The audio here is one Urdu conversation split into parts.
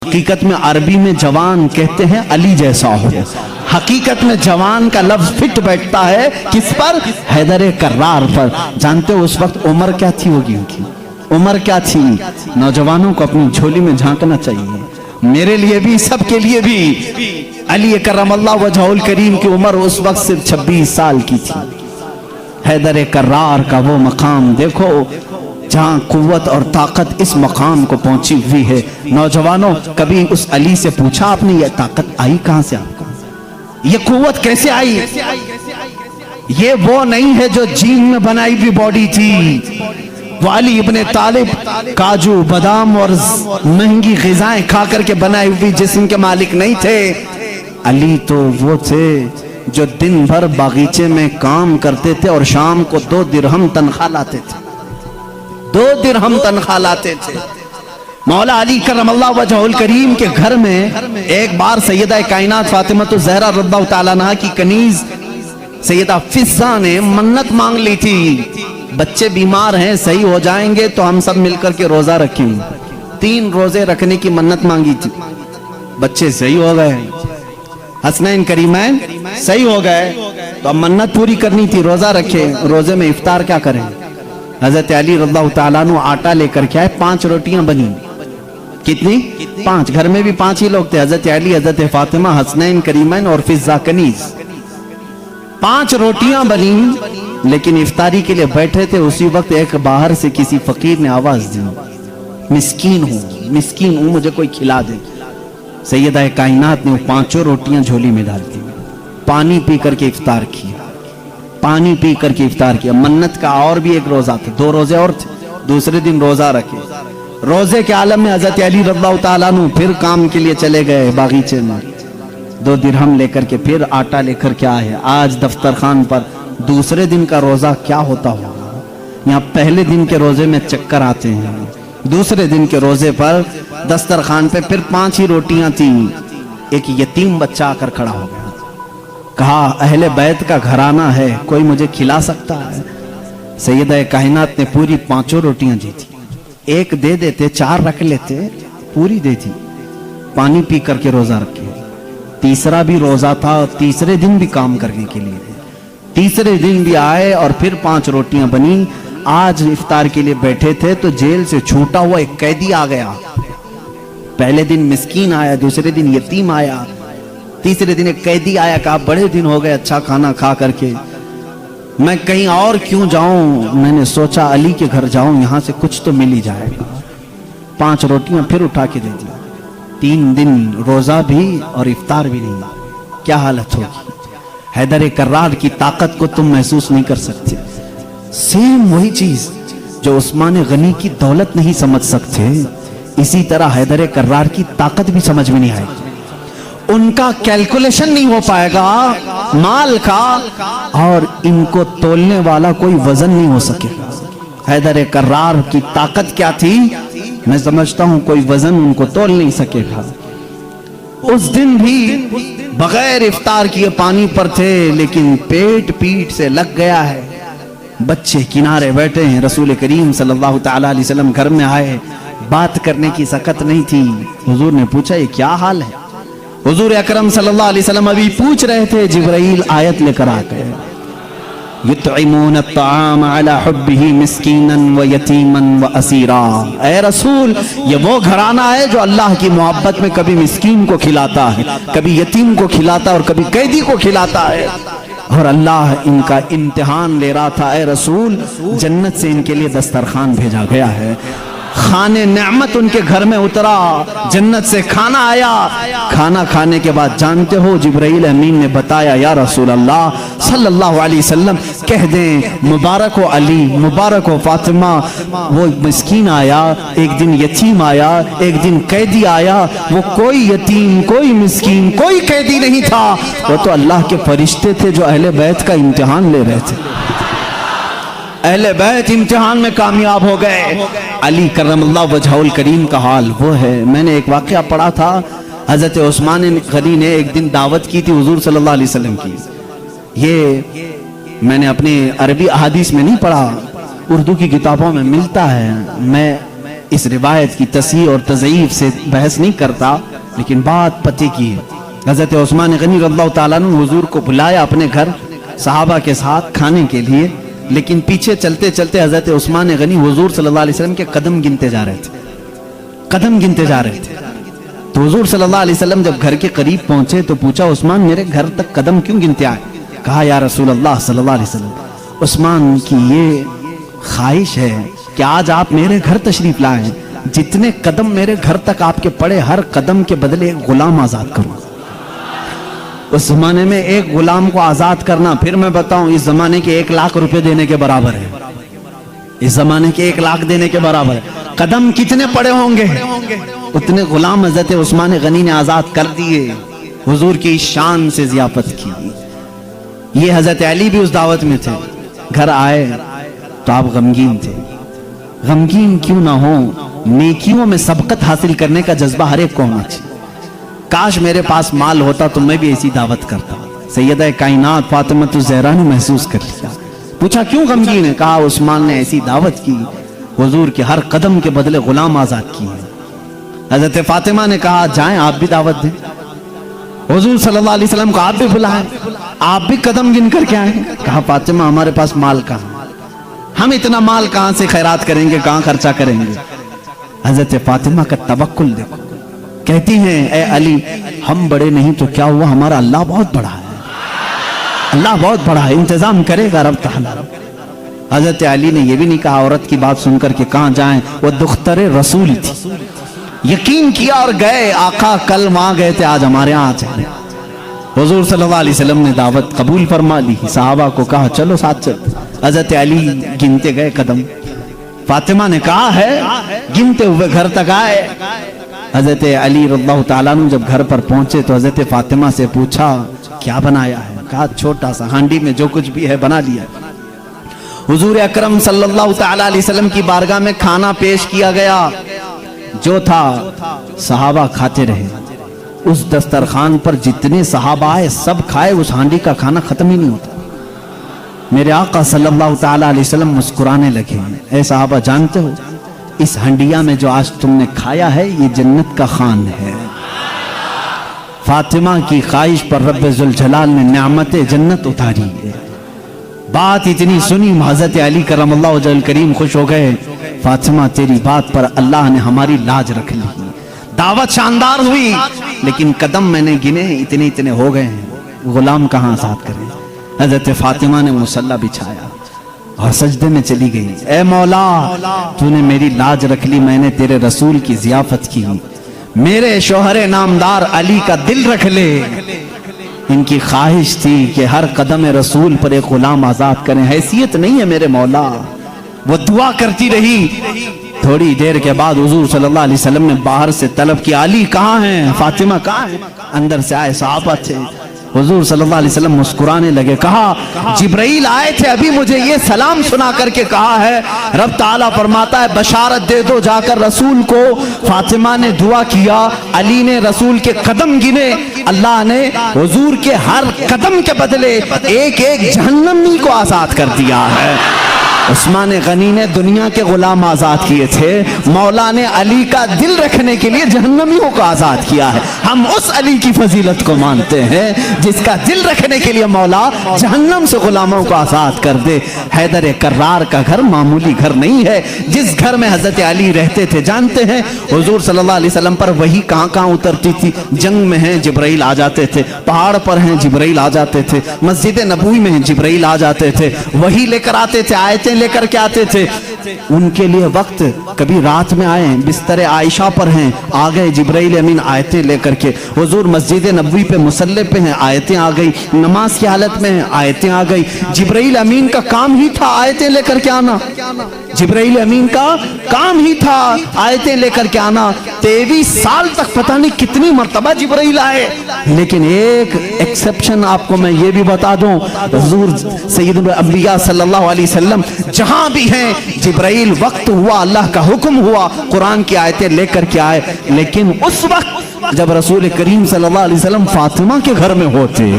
حقیقت میں عربی میں جوان کہتے ہیں علی جیسا ہو. حقیقت میں جوان کا لفظ فٹ بیٹھتا ہے کس پر؟ حیدر کرار پر. جانتے ہو اس وقت عمر کیا تھی ہوگی ان کی؟ عمر کیا تھی؟ نوجوانوں کو اپنی جھولی میں جھانکنا چاہیے، میرے لیے بھی، سب کے لیے بھی. علی کرم اللہ وجہہ الکریم کی عمر اس وقت صرف 26 سال کی تھی. حیدر کرار کا وہ مقام دیکھو جہاں قوت اور طاقت اس مقام کو پہنچی ہوئی ہے. نوجوانوں کبھی اس علی سے پوچھا آپ نے یہ طاقت آئی کہاں سے؟ آپ کو یہ قوت کیسے آئی؟ یہ وہ نہیں ہے جو جیم میں بنائی ہوئی باڈی تھی. وہ علی ابن طالب کاجو بادام اور مہنگی غذائیں کھا کر کے بنائی ہوئی جسم کے مالک نہیں تھے. علی تو وہ تھے جو دن بھر باغیچے میں کام کرتے تھے اور شام کو 2 درہم تنخواہ لاتے تھے. 2 درہم تنخواہ لاتے تھے. مولا علی کرم اللہ وجہہ الکریم کے گھر میں ایک بار سیدہ کائنات فاطمہ الزہرا رضی اللہ تعالیٰ عنہا کی کنیز سیدہ فضہ نے منت مانگ لی تھی. بچے بیمار ہیں، صحیح ہو جائیں گے تو ہم سب مل کر کے روزہ رکھیں. 3 روزے رکھنے کی منت مانگی تھی. بچے صحیح ہو گئے، حسنین کریمین صحیح ہو گئے، تو اب منت پوری کرنی تھی، روزہ رکھے. روزے میں افطار کیا کریں؟ حضرت علی رضی اللہ تعالیٰ عنہ آٹا لے کر کے آئے. 5 روٹیاں بنی. کتنی؟ 5. گھر میں بھی 5 ہی لوگ تھے، حضرت علی، حضرت فاطمہ، حسنین کریمین اور فضہ کنیز. 5 روٹیاں بنی، لیکن افطاری کے لیے بیٹھے تھے. اسی وقت ایک باہر سے کسی فقیر نے آواز دی، مسکین ہوں مجھے کوئی کھلا دے. سیدہ کائنات نے 5 روٹیاں جھولی میں ڈال دی، پانی پی کر کے افطار کیا. پانی پی کر کے افطار کیا. منت کا اور بھی ایک روزہ تھا، 2 روزے اور تھے. دوسرے دن روزہ رکھے. روزے کے عالم میں حضرت علی رضی اللہ تعالیٰ عنہ پھر کام کے لیے چلے گئے باغیچے میں. 2 درہم لے کر کے پھر آٹا لے کر کے آئے. آج دفتر خان پر دوسرے دن کا روزہ کیا ہوتا ہوگا؟ یہاں پہلے دن کے روزے میں چکر آتے ہیں، دوسرے دن کے روزے پر دسترخوان پہ پھر 5 ہی روٹیاں تھیں. ایک یتیم بچہ آ کر کھڑا ہو گیا، کہا اہل بیت کا گھرانہ ہے، کوئی مجھے کھلا سکتا ہے؟ سیدہ کائنات نے پوری 5 روٹیاں دی تھی. ایک دے دیتے، 4 رکھ لیتے، پوری دے دی. پانی پی کر کے روزہ رکھے. تیسرا بھی روزہ تھا، تیسرے دن بھی کام کرنے کے لیے. تیسرے دن بھی آئے اور پھر 5 روٹیاں بنی. آج افطار کے لیے بیٹھے تھے تو جیل سے چھوٹا ہوا ایک قیدی آ گیا. پہلے دن مسکین آیا، دوسرے دن یتیم آیا، تیسرے دن ایک قیدی آیا. کہا بڑے دن ہو گئے اچھا کھانا کھا کر کے، میں کہیں اور کیوں جاؤں؟ میں نے سوچا علی کے گھر جاؤں، یہاں سے کچھ تو مل ہی جائے گا. 5 روٹیاں پھر اٹھا کے دے دی. 3 دن روزہ بھی اور افطار بھی نہیں. کیا حالت ہوگی؟ حیدر کرار کی طاقت کو تم محسوس نہیں کر سکتے. سیم وہی چیز جو عثمان غنی کی دولت نہیں سمجھ سکتے، اسی طرح حیدر کرار کی طاقت بھی سمجھ میں نہیں آئے گی. ان کا کیلکولیشن نہیں ہو پائے گا مال کا، اور ان کو تولنے والا کوئی وزن نہیں ہو سکے گا. حیدر کرار کی طاقت کیا تھی؟ میں سمجھتا ہوں کوئی وزن ان کو تول نہیں سکے گا. اس دن بھی بغیر افطار کیے پانی پر تھے، لیکن پیٹ سے لگ گیا ہے. بچے کنارے بیٹھے ہیں. رسول کریم صلی اللہ تعالیٰ علیہ وسلم گھر میں آئے. بات کرنے کی سکت نہیں تھی. حضور نے پوچھا یہ کیا حال ہے؟ حضور اکرم صلی اللہ علیہ وسلم ابھی پوچھ رہے تھے، جبرائیل آیت لے کر آ گئے. یطعمون الطعام علی حبہ مسکینا ویتیما واسیرا. اے رسول، یہ وہ گھرانہ ہے جو اللہ کی محبت میں کبھی مسکین کو کھلاتا ہے، کبھی یتیم کو کھلاتا ہے اور کبھی قیدی کو کھلاتا ہے. اور اللہ ان کا امتحان لے رہا تھا. اے رسول، جنت سے ان کے لیے دسترخوان بھیجا گیا ہے، خانے نعمت ان کے گھر میں اترا، جنت سے کھانا آیا. کھانا کھانے کے بعد جانتے ہو جبرائیل امین نے بتایا، یا رسول اللہ صلی اللہ علیہ وسلم کہہ دیں مبارک و علی، مبارک و فاطمہ، وہ مسکین آیا، ایک دن یتیم آیا، ایک دن قیدی آیا. وہ کوئی یتیم، کوئی مسکین، کوئی قیدی نہیں تھا، وہ تو اللہ کے فرشتے تھے جو اہل بیت کا امتحان لے رہے تھے. اہل بیت امتحان میں کامیاب ہو گئے. علی کرم اللہ وجہہ الکریم کا حال وہ ہے. میں نے ایک واقعہ پڑھا تھا، حضرت عثمان غنی نے ایک دن دعوت کی تھی حضور صلی اللہ علیہ وسلم کی. یہ میں نے اپنی عربی احادیث میں نہیں پڑھا، اردو کی کتابوں میں ملتا ہے. میں اس روایت کی تصحیح اور تضعیف سے بحث نہیں کرتا، لیکن بات پتہ کی ہے۔ حضرت عثمان غنی رضی اللہ تعالیٰ عنہ حضور کو بلایا اپنے گھر صحابہ کے ساتھ کھانے کے لیے، لیکن پیچھے چلتے چلتے حضرت عثمان غنی حضور صلی اللہ علیہ وسلم کے قدم گنتے جا رہے تھے، قدم گنتے جا رہے تھے۔ تو حضور صلی اللہ علیہ وسلم جب گھر کے قریب پہنچے تو پوچھا عثمان میرے گھر تک قدم کیوں گنتے آئے؟ کہا یا رسول اللہ صلی اللہ علیہ وسلم عثمان کی یہ خواہش ہے کہ آج آپ میرے گھر تشریف لائے ہیں، جتنے قدم میرے گھر تک آپ کے پڑے ہر قدم کے بدلے ایک غلام آزاد کروں۔ اس زمانے میں ایک غلام کو آزاد کرنا، پھر میں بتاؤں، اس زمانے کے 1,00,000 روپے دینے کے برابر ہے، اس زمانے کے 1,00,000 دینے کے برابر ہے۔ قدم کتنے پڑے ہوں گے؟ اتنے غلام حضرت عثمان غنی نے آزاد کر دیے، حضور کی شان سے ضیافت کی۔ یہ حضرت علی بھی اس دعوت میں تھے، گھر آئے تو آپ غمگین تھے۔ غمگین کیوں نہ ہو، نیکیوں میں سبقت حاصل کرنے کا جذبہ ہر ایک کو ہونا چاہیے۔ کاش میرے پاس مال ہوتا تو میں بھی ایسی دعوت کرتا۔ سیدہ کائنات فاطمہ الزہرا نے محسوس کر لیا، پوچھا کیوں غمگین ہے؟ کہا عثمان نے ایسی دعوت کی، حضور کے ہر قدم کے بدلے غلام آزاد کیے۔ حضرت فاطمہ نے کہا جائیں آپ بھی دعوت دیں، حضور صلی اللہ علیہ وسلم کو آپ بھی بلائیں، آپ بھی قدم گن کر کے آئیں۔ کہا فاطمہ ہمارے پاس مال کہاں، ہم اتنا مال کہاں سے خیرات کریں گے، کہاں خرچہ کریں گے؟ حضرت فاطمہ کا توکل دیکھو، کہتی ہیں اے علی ہم بڑے نہیں تو کیا ہوا، ہمارا اللہ بہت بڑا ہے، اللہ بہت بڑا ہے، انتظام کرے گا رب تعالیٰ۔ حضرت علی نے یہ بھی نہیں کہا عورت کی بات سن کر کہ کہاں جائیں، وہ دختر رسول تھی، یقین کیا اور گئے، آقا کل وہاں گئے تھے آج ہمارے ہاں آ۔ حضور صلی اللہ علیہ وسلم نے دعوت قبول فرما لی، صحابہ کو کہا چلو ساتھ چلو۔ حضرت علی گنتے گئے قدم، فاطمہ نے کہا ہے گنتے ہوئے گھر تک آئے۔ حضرت علی رضی اللہ تعالیٰ عنہ جب گھر پر پہنچے تو حضرت فاطمہ سے پوچھا کیا بنایا ہے؟ کہا چھوٹا سا ہانڈی میں جو کچھ بھی ہے بنا لیا۔ حضور اکرم صلی اللہ تعالیٰ علیہ وسلم کی بارگاہ میں کھانا پیش کیا گیا، جو تھا صحابہ کھاتے رہے۔ اس دسترخوان پر جتنے صحابہ آئے سب کھائے، اس ہانڈی کا کھانا ختم ہی نہیں ہوتا۔ میرے آقا صلی اللہ تعالیٰ علیہ وسلم مسکرانے لگے، اے صحابہ جانتے ہو اس ہنڈیا میں جو آج تم نے کھایا ہے یہ جنت کا خوان ہے۔ فاطمہ کی خواہش پر رب ذوالجلال نے نعمت جنت اتاری ہے۔ بات اتنی سنی حضرت علی کرم اللہ وجہ الکریم خوش ہو گئے، فاطمہ تیری بات پر اللہ نے ہماری لاج رکھ لی، دعوت شاندار ہوئی، لیکن قدم میں نے گنے اتنے اتنے ہو گئے ہیں، غلام کہاں آزاد کریں؟ حضرت فاطمہ نے مصلی بچھایا اور سجدے میں چلی گئی، اے مولا تو نے میری لاج رکھ لی، میں نے تیرے رسول کی ضیافت کی، میرے شوہر نامدار علی کا دل رکھ لے۔ ان کی خواہش تھی کہ ہر قدم رسول پر ایک غلام آزاد کریں، حیثیت نہیں ہے میرے مولا۔ وہ دعا کرتی رہی، تھوڑی دیر کے بعد حضور صلی اللہ علیہ وسلم نے باہر سے طلب کیا علی کہاں ہیں، فاطمہ کہاں ہیں؟ اندر سے آئے صحابہ تھے، حضور صلی اللہ علیہ وسلم مسکرانے لگے، کہا جبرائیل آئے تھے ابھی مجھے یہ سلام سنا کر کے کہا ہے، رب تعالیٰ فرماتا ہے بشارت دے دو جا کر رسول کو۔ فاطمہ نے دعا کیا، علی نے رسول کے قدم گنے، اللہ نے حضور کے ہر قدم کے بدلے ایک ایک جہنمی کو آزاد کر دیا ہے۔ عثمان غنی نے دنیا کے غلام آزاد کیے تھے، مولا نے علی کا دل رکھنے کے لیے جہنمیوں کو آزاد کیا ہے۔ ہم اس علی کی فضیلت کو مانتے ہیں جس کا دل رکھنے کے لیے مولا جہنم سے غلاموں کو آزاد کر دے۔ حیدر کرار کا گھر معمولی گھر نہیں ہے، جس گھر میں حضرت علی رہتے تھے جانتے ہیں حضور صلی اللہ علیہ وسلم پر وحی کہاں کہاں اترتی تھی؟ جنگ میں ہیں جبرائیل آ جاتے تھے، پہاڑ پر ہیں جبرائیل آ جاتے تھے، مسجد نبوی میں ہیں جبرائیل آ جاتے تھے، وحی لے کر آتے تھے، آیتیں لے کر کے آتے تھے۔ ان کے لیے وقت کبھی رات میں آئے، بستر عائشہ پر ہیں، آ گئے جبرائیل امین آیتیں لے کر کے، حضور مسجد نبوی پہ مصلی پہ ہیں، آیتیں آ گئی، نماز کی حالت میں ہیں، آیتیں آ گئی۔ جبرائیل امین کا کام ہی تھا آیتیں لے کر کے آنا، جبرائیل امین کا کام ہی تھا آیتیں لے کر کے آنا۔ 23 سال تک پتہ نہیں کتنی مرتبہ جبرائیل آئے، لیکن ایک ایکسپشن آپ کو میں یہ بھی بتا دوں، حضور سید الانبیاء صلی اللہ علیہ وسلم جہاں بھی ہیں جبرائیل وقت ہوا، اللہ کا حکم ہوا، قرآن کی آیتیں لے کر کے آئے، لیکن اس وقت جب رسول کریم صلی اللہ علیہ وسلم فاطمہ کے گھر میں ہوتے،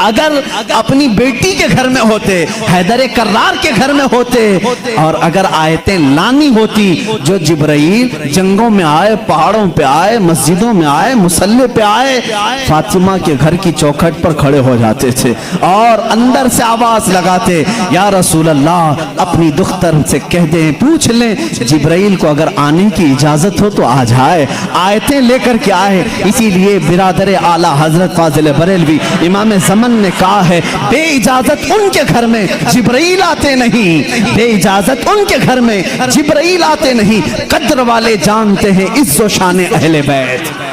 اگر اپنی بیٹی کے گھر میں ہوتے، حیدر کرار کے گھر میں ہوتے، اور اگر آیتیں لانی ہوتی جو جبرائیل جنگوں میں آئے، پہاڑوں پہ آئے، مسجدوں میں آئے، مصلی پہ آئے، فاطمہ کے گھر کی چوکھٹ پر کھڑے ہو جاتے تھے اور اندر سے آواز لگاتے، یا رسول اللہ اپنی دختر سے کہہ دیں، پوچھ لیں جبرائیل کو اگر آنے کی اجازت ہو تو آ جائے، آیتیں لے کر کے آئے۔ اسی لیے برادر اعلیٰ حضرت فاضل بریلوی امام زمن نے کہا ہے، بے اجازت ان کے گھر میں جبرائیل آتے نہیں، بے اجازت ان کے گھر میں جبرائیل آتے نہیں، قدر والے جانتے ہیں عز و شان اہل بیت۔